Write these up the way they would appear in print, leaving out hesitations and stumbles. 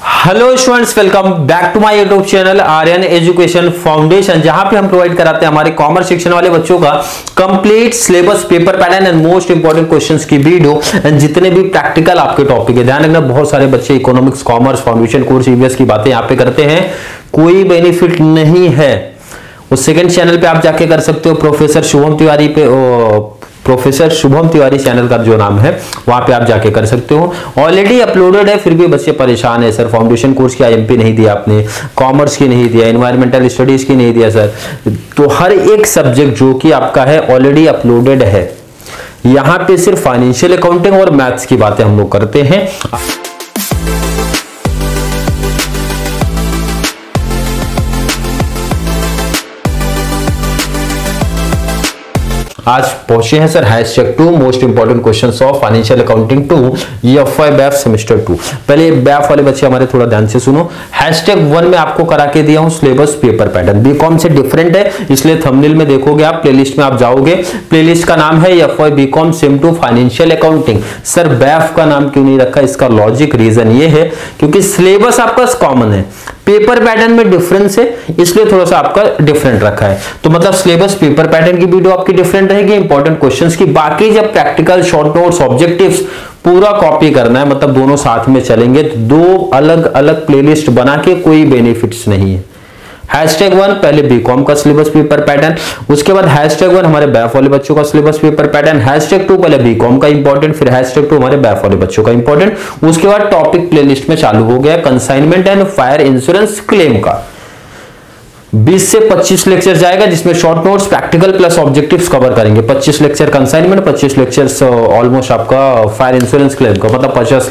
Hello students, welcome back to my YouTube channel Aryan education foundation, जहां पे हम provide कराते हैं हमारे कॉमर्स सेक्शन वाले बच्चों का complete syllabus, paper pattern and most important questions की वीडियो एंड जितने भी प्रैक्टिकल आपके टॉपिक है। ध्यान रखना, बहुत सारे बच्चे economics, commerce, foundation course, EVS की बातें यहाँ पे करते हैं, कोई बेनिफिट नहीं है। उस सेकंड चैनल पे आप जाके कर सकते हो, प्रोफेसर शुभम तिवारी पे, प्रोफेसर शुभम तिवारी चैनल का जो नाम है वहां पे आप जाके कर सकते हो। ऑलरेडी अपलोडेड है, फिर भी बच्चे परेशान है, सर फाउंडेशन कोर्स की आईएमपी नहीं दिया आपने, कॉमर्स की नहीं दिया, एनवायरमेंटल स्टडीज की नहीं दिया सर। तो हर एक सब्जेक्ट जो कि आपका है ऑलरेडी अपलोडेड है। यहां पे सिर्फ फाइनेंशियल अकाउंटिंग और मैथ्स की बातें हम लोग करते हैं। आज पहुंचे हैं sir #2 most important questions of financial accounting 2 EFI BAIF semester 2। पहले बैफ वाले बच्चे हमारे थोड़ा ध्यान से सुनो। #1 में आपको करा के दिया हूं सिलेबस, पेपर पैटर्न बीकॉम से डिफरेंट है, इसलिए थंबनेल में देखोगे आप, प्लेलिस्ट में आप जाओगे, प्लेलिस्ट का नाम है EFI BCom sem 2 financial accounting. Sir बैफ का नाम क्यों नहीं रखा? इसका लॉजिक रीजन ये है क्योंकि सिलेबस आपका कॉमन है, पेपर पैटर्न में डिफरेंस है, इसलिए थोड़ा सा आपका डिफरेंट रखा है। तो मतलब सिलेबस, पेपर पैटर्न की वीडियो आपकी डिफरेंट रहेगी, इंपॉर्टेंट क्वेश्चंस की। बाकी जब प्रैक्टिकल, शॉर्ट नोट्स, ऑब्जेक्टिव्स पूरा कॉपी करना है, मतलब दोनों साथ में चलेंगे, तो दो अलग अलग प्लेलिस्ट बना के कोई बेनिफिट्स नहीं है। #1 पहले बीकॉम का सिलेबस, पेपर पैटर्न, उसके बाद #1 हमारे बैफ वाले बच्चों का सिलेबस, पेपर पैटर्न, #2 पहले बीकॉम का इंपॉर्टेंट, फिर #2 हमारे बैफ वाले बच्चों का इंपॉर्टेंट। उसके बाद टॉपिक प्लेलिस्ट में चालू हो गया consignment and fire insurance claim का 20 से 25 लेक्चर जाएगा, जिसमें short notes, practical plus objectives cover करेंगे। 25 लेक्चर कंसाइनमेंट, 25 लेक्चर्स ऑलमोस्ट आपका फायर इंश्योरेंस क्लेम का, मतलब 50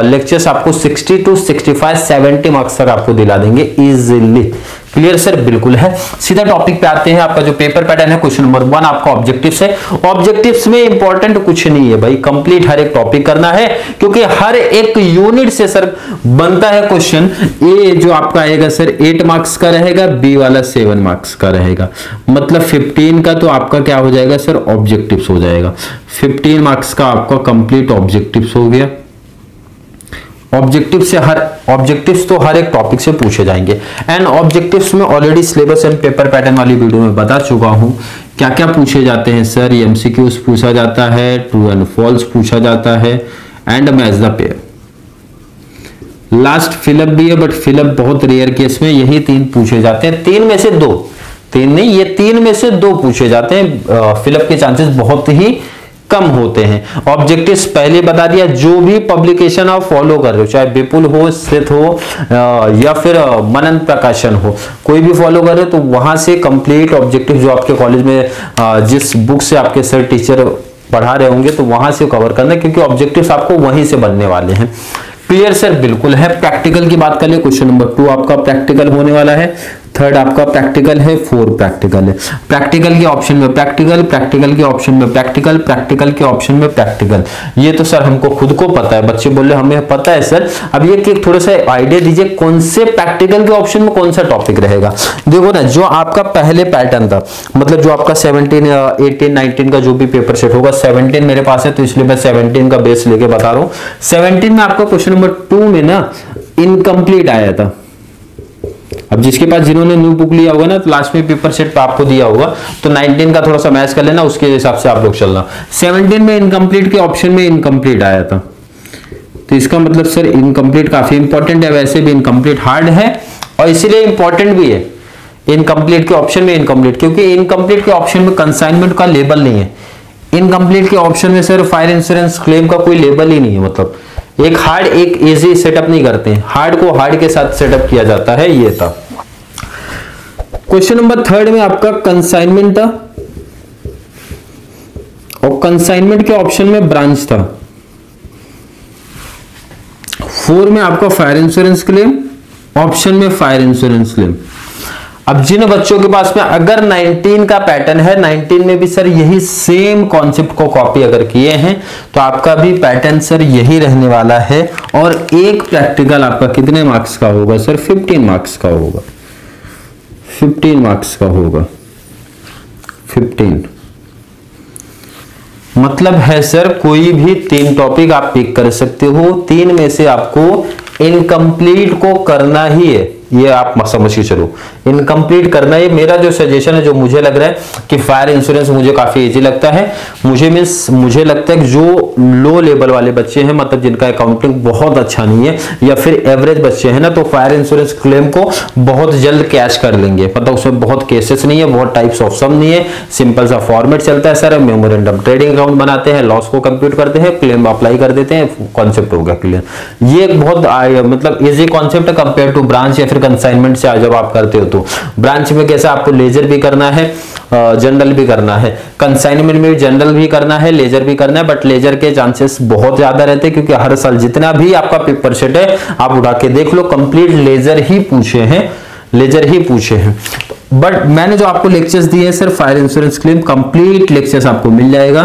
लेक्चर्स आपको 60 to 65, 70 मार्क्स तक आपको दिला देंगे इजीली। Clear sir? बिल्कुल है। सीधा टॉपिक पे आते हैं। आपका जो पेपर पैटर्न है, क्वेश्चन नंबर 1 आपका ऑब्जेक्टिव्स है। ऑब्जेक्टिव्स में इंपॉर्टेंट कुछ नहीं है भाई, कंप्लीट हर एक टॉपिक करना है, क्योंकि हर एक यूनिट से सर बनता है क्वेश्चन। ए जो आपका आएगा सर 8 मार्क्स का रहेगा, बी वाला 7 मार्क्स का रहेगा, मतलब 15 का तो आपका क्या हो जाएगा सर? ऑब्जेक्टिव्स हो जाएगा। 15 मार्क्स का आपका कंप्लीट ऑब्जेक्टिव्स हो गया। ऑब्जेक्टिव्स तो हर एक टॉपिक से पूछे जाएंगे। एंड ऑब्जेक्टिव्स में already syllabus and paper pattern वाली वीडियो में बता चुका हूं क्या क्या पूछे जाते हैं सर। MCQs पूछा जाता है, ट्रू एंड फॉल्स पूछा जाता है, and match the pair. Last fill up भी है, बट फिलअप बहुत रेयर केस में यही 3 पूछे जाते हैं। 3 में से 2, 3 नहीं, ये 3 में से 2 पूछे जाते हैं। फिलअप के चांसेस बहुत ही कम होते हैं। ऑब्जेक्टिव्स पहले बता दिया, जो भी पब्लिकेशन आप फॉलो कर रहे हो, चाहे विपुल हो, स्थित हो या फिर मनन प्रकाशन हो, कोई भी फॉलो कर रहे हो, तो वहां से कंप्लीट ऑब्जेक्टिव जो आपके कॉलेज में जिस बुक से आपके सर टीचर पढ़ा रहे होंगे, तो वहां से कवर करना, क्योंकि ऑब्जेक्टिव्स आपको वहीं से बनने वाले हैं। Clear sir? बिल्कुल है। प्रैक्टिकल की बात कर ले, क्वेश्चन नंबर 2 आपका प्रैक्टिकल होने वाला है, 3rd आपका प्रैक्टिकल है, 4 प्रैक्टिकल है। प्रैक्टिकल के ऑप्शन में प्रैक्टिकल, प्रैक्टिकल के ऑप्शन में प्रैक्टिकल, प्रैक्टिकल के ऑप्शन में प्रैक्टिकल। ये तो सर हमको खुद को पता है, बच्चे बोल रहे हमें पता है सर। अब ये थोड़ा सा आइडिया दीजिए, कौन से प्रैक्टिकल के ऑप्शन में कौन सा टॉपिक रहेगा। देखो ना, जो आपका पहले पैटर्न था, मतलब जो आपका 17, 18, 19 का जो भी पेपर सेट होगा, 17 मेरे पास है तो इसलिए मैं 17 का बेस लेके बता रहा हूं। 17 में आपका क्वेश्चन नंबर 2 में ना इनकम्प्लीट आया था। अब जिसके पास, जिन्होंने न्यू बुक लिया होगा ना, तो लास्ट में पेपर सेट पे आपको दिया होगा, तो 19 का थोड़ा सा मैच कर लेना, उसके हिसाब से आप लोग चलना। 17 में इनकम्प्लीट के ऑप्शन में इनकम्प्लीट आया था, तो इसका मतलब सर इनकम्प्लीट काफी इंपॉर्टेंट है। वैसे भी इनकम्प्लीट हार्ड है और इसीलिए इंपॉर्टेंट भी है इनकम्प्लीट के ऑप्शन में इनकम्प्लीट, क्योंकि इनकम्प्लीट के ऑप्शन में कंसाइनमेंट का लेबल नहीं है। इनकम्प्लीट के ऑप्शन में सर फायर इंश्योरेंस क्लेम का कोई लेबल ही नहीं है, मतलब एक हार्ड एक इजी सेटअप नहीं करते हैं, हार्ड को हार्ड के साथ सेटअप किया जाता है। ये था क्वेश्चन नंबर 3 में आपका कंसाइनमेंट था, और कंसाइनमेंट के ऑप्शन में ब्रांच था। 4 में आपका फायर इंश्योरेंस क्लेम, ऑप्शन में फायर इंश्योरेंस क्लेम। अब जिन बच्चों के पास में अगर 19 का पैटर्न है, 19 में भी सर यही सेम कॉन्सेप्ट को कॉपी अगर किए हैं, तो आपका भी पैटर्न सर यही रहने वाला है। और एक प्रैक्टिकल आपका कितने मार्क्स का होगा सर? 15 मार्क्स का होगा। 15 मार्क्स का होगा। 15 मतलब है सर कोई भी 3 टॉपिक आप पिक कर सकते हो, 3 में से आपको इनकम्प्लीट को करना ही है, ये आप समझ के चलो, इनकम्प्लीट करना है। मेरा जो सजेशन है, जो मुझे लग रहा है कि फायर इंश्योरेंस मुझे काफी इजी लगता है, मुझे लगता है कि जो लो लेवल वाले बच्चे हैं, मतलब जिनका अकाउंटिंग बहुत अच्छा नहीं है या फिर एवरेज बच्चे हैं ना, तो फायर इंश्योरेंस क्लेम को बहुत जल्द कैश कर लेंगे। मतलब उसमें बहुत केसेस नहीं है, बहुत टाइप्स ऑफ सम नहीं है, सिंपल सा फॉर्मेट चलता है सर, मेमोरेंडम ट्रेडिंग अकाउंट बनाते हैं, लॉस को कंप्यूट करते हैं, क्लेम अप्लाई कर देते हैं, कॉन्सेप्ट हो गया क्लियर। ये एक बहुत मतलब इजी कॉन्सेप्ट है कंपेयर टू ब्रांच या फिर कंसाइनमेंट से जब आप करते हो। तो ब्रांच में कैसे आपको लेजर भी करना है, जनरल भी करना है, कंसाइनमेंट में भी जनरल भी करना है, लेजर भी करना है, बट लेजर के चांसेस बहुत ज्यादा रहते हैं क्योंकि हर साल जितना भी आपका पेपर सेट है आप उठा के देख लो, कंप्लीट लेजर ही पूछे हैं, लेजर ही पूछे हैं। बट मैंने जो आपको लेक्चर्स दिए हैं sir fire insurance claim, complete lectures आपको मिल जाएगा।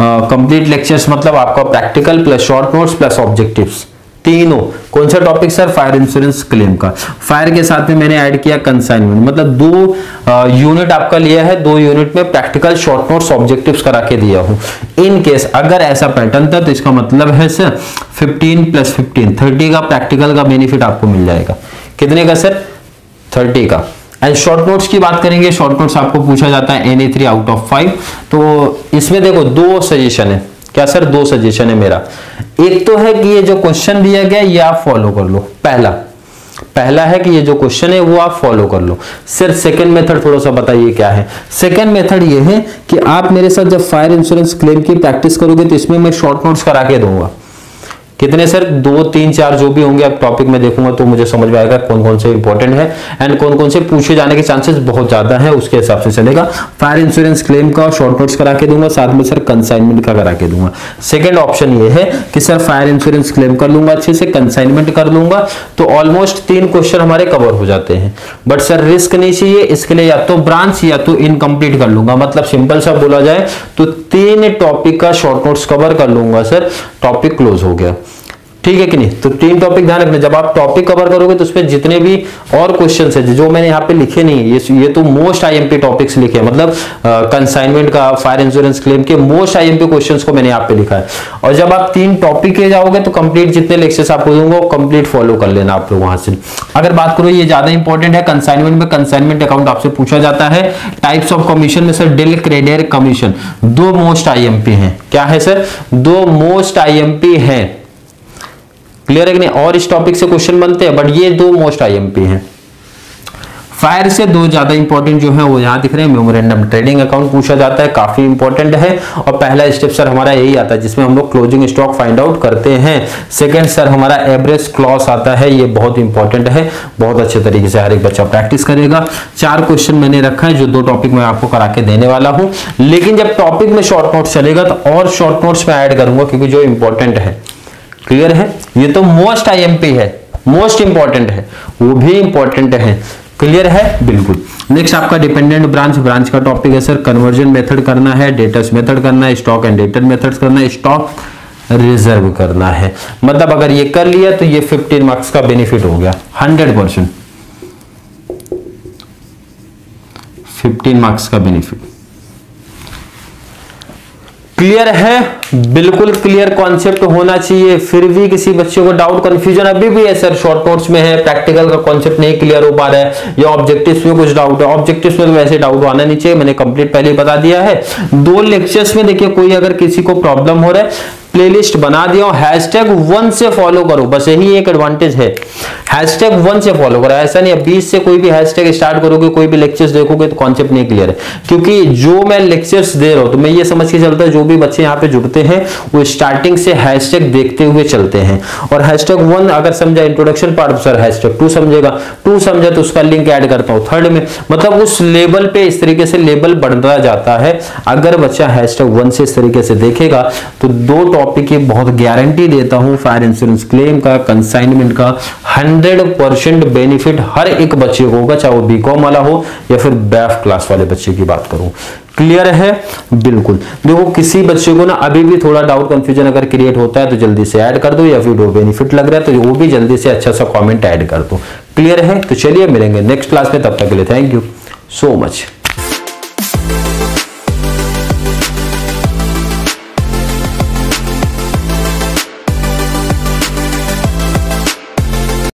कंप्लीट लेक्चर्स मतलब आपका practical plus short notes plus objectives, तीनों। कौन सा topic sir? Fire insurance claim का। फायर के साथ में मैंने ऐड किया कंसाइनमेंट, मतलब 2 यूनिट आपका लिया है, 2 यूनिट में प्रैक्टिकल शॉर्ट नोट्स ऑब्जेक्टिव्स करा के दिया हूं। इन केस अगर ऐसा पैटर्न था तो इसका मतलब है सर 15 + 15 30 का प्रैक्टिकल का बेनिफिट आपको मिल जाएगा। कितने का सर? 30 का। एंड शॉर्ट नोट्स की बात करेंगे, शॉर्ट नोट्स आपको पूछा जाता है NA3 आउट ऑफ 5। तो इसमें देखो 2 सजेशन है। क्या सर? 2 सजेशन है मेरा। एक तो है कि ये जो क्वेश्चन दिया गया ये आप फॉलो कर लो, पहला है कि ये जो क्वेश्चन है वो आप फॉलो कर लो। सिर्फ सेकंड मेथड थोड़ा सा बताइए क्या है। सेकंड मेथड ये है कि आप मेरे साथ जब फायर इंश्योरेंस क्लेम की प्रैक्टिस करोगे तो इसमें मैं शॉर्ट नोट्स करा के दूंगा। कितने सर? 2, 3, 4 जो भी होंगे, अब टॉपिक में देखूंगा तो मुझे समझ में आएगा कौन कौन से इंपॉर्टेंट है एंड कौन कौन से पूछे जाने के चांसेस बहुत ज्यादा है, उसके हिसाब से चलेगा। फायर इंश्योरेंस क्लेम का शॉर्ट नोट्स करा के दूंगा, साथ में सर कंसाइनमेंट का करा के दूंगा। सेकंड ऑप्शन ये है कि सर फायर इंश्योरेंस क्लेम कर लूंगा अच्छे से, कंसाइनमेंट कर लूंगा, तो ऑलमोस्ट 3 क्वेश्चन हमारे कवर हो जाते हैं। बट सर रिस्क नहीं चाहिए, इसके लिए या तो ब्रांच या तो इनकम्प्लीट कर लूंगा। मतलब सिंपल सा बोला जाए तो 3 टॉपिक का शॉर्ट नोट्स कवर कर लूंगा सर, टॉपिक क्लोज हो गया। ठीक है कि नहीं? तो 3 टॉपिक ध्यान रखना, जब आप टॉपिक कवर करोगे तो उसमें जितने भी और क्वेश्चंस है जो मैंने यहाँ पे लिखे नहीं है, ये तो मोस्ट आईएमपी टॉपिक्स लिखे हैं, मतलब कंसाइनमेंट का, फायर इंश्योरेंस क्लेम के मोस्ट आईएमपी क्वेश्चंस को मैंने यहाँ पे लिखा है। और जब आप 3 टॉपिक के जाओगे तो कंप्लीट जितने लेक्चर्स आपको दूंगा वो कंप्लीट फॉलो कर लेना आप लोग वहां से। अगर बात करो ये ज्यादा इंपॉर्टेंट है कंसाइनमेंट में, कंसाइनमेंट अकाउंट आपसे पूछा जाता है। टाइप्स ऑफ कमीशन में sir del, credere, commission 2 most IMP है। क्या है सर? 2 मोस्ट आईएमपी है। क्लियर है कि नहीं? और इस टॉपिक से क्वेश्चन बनते हैं बट ये 2 मोस्ट आईएमपी हैं। फायर से 2 ज्यादा इंपॉर्टेंट जो है वो यहां दिख रहे हैं। मेमोरेंडम ट्रेडिंग अकाउंट पूछा जाता है, काफी इंपॉर्टेंट है। और पहला स्टेप सर हमारा यही आता है जिसमें हम लोग क्लोजिंग स्टॉक फाइंड आउट करते हैं। सेकंड सर हमारा एवरेज क्लॉस आता है, ये बहुत इंपॉर्टेंट है, बहुत अच्छे तरीके से हर एक बच्चा प्रैक्टिस करेगा। 4 क्वेश्चन मैंने रखा है जो 2 टॉपिक में आपको करा के देने वाला हूं। लेकिन जब टॉपिक में शॉर्ट नोट्स चलेगा तो और शॉर्ट नोट्स में ऐड करूंगा क्योंकि जो इंपॉर्टेंट है। क्लियर है? ये तो मोस्ट आईएमपी है, मोस्ट इंपॉर्टेंट है, वो भी इंपॉर्टेंट है। क्लियर है? बिल्कुल। नेक्स्ट आपका डिपेंडेंट ब्रांच का टॉपिक है सर, कन्वर्जन मेथड करना है, डेटर्स मेथड करना है, स्टॉक एंड डेटर मेथड्स करना है, स्टॉक रिजर्व करना है। मतलब अगर ये कर लिया तो ये 15 मार्क्स का बेनिफिट हो गया, 100%, 15 मार्क्स का बेनिफिट। क्लियर है? बिल्कुल क्लियर कॉन्सेप्ट होना चाहिए। फिर भी किसी बच्चे को डाउट, कंफ्यूजन अभी भी है सर, शॉर्ट नोट्स में है, प्रैक्टिकल का कॉन्सेप्ट नहीं क्लियर हो पा रहा है, या ऑब्जेक्टिव्स में कुछ डाउट है। ऑब्जेक्टिव्स में तो वैसे डाउट आना नहीं चाहिए, मैंने कंप्लीट पहले ही बता दिया है। 2 लेक्चर्स में देखिए कोई अगर किसी को प्रॉब्लम हो रहा है, प्लेलिस्ट बना दिया, #1 से फॉलो करो, बस यही एक एडवांटेज है। #1 से फॉलो करो, ऐसा नहीं है 20 से कोई भी हैशटैग स्टार्ट करोगे, कोई भी लेक्चर्स देखोगे तो कॉन्सेप्ट नहीं क्लियर है। क्योंकि जो मैं लेक्चर्स दे रहा हूं तो मैं ये समझ के चलता है जो भी बच्चे यहाँ पे जुड़ते हैं वो स्टार्टिंग से हैशटैग देखते हुए चलते हैं। और #1 अगर समझा इंट्रोडक्शन पार्ट, सर #2 समझेगा, 2 समझा तो उसका लिंक ऐड करता हूँ 3rd में। मतलब उस लेवल पे इस तरीके से लेवल बढ़ता जाता है। अगर बच्चा #1 से इस तरीके से देखेगा तो 2 टॉपिक की बहुत गारंटी देता हूं, फायर इंश्योरेंस क्लेम का, कंसाइनमेंट का 100% बेनिफिट हर एक बच्चे को होगा, चाहे वो बीकॉम वाला हो या फिर बैफ क्लास वाले बच्चे की बात करूं। क्लियर है? बिल्कुल। देखो किसी बच्चे को ना अभी भी थोड़ा डाउट कंफ्यूजन अगर क्रिएट होता है तो जल्दी से ऐड कर दो, या वीडियो बेनिफिट लग रहा है तो वो भी जल्दी से अच्छा सा कमेंट ऐड कर दो। क्लियर है? तो चलिए मिलेंगे नेक्स्ट क्लास में, तब तक के लिए थैंक यू सो मच।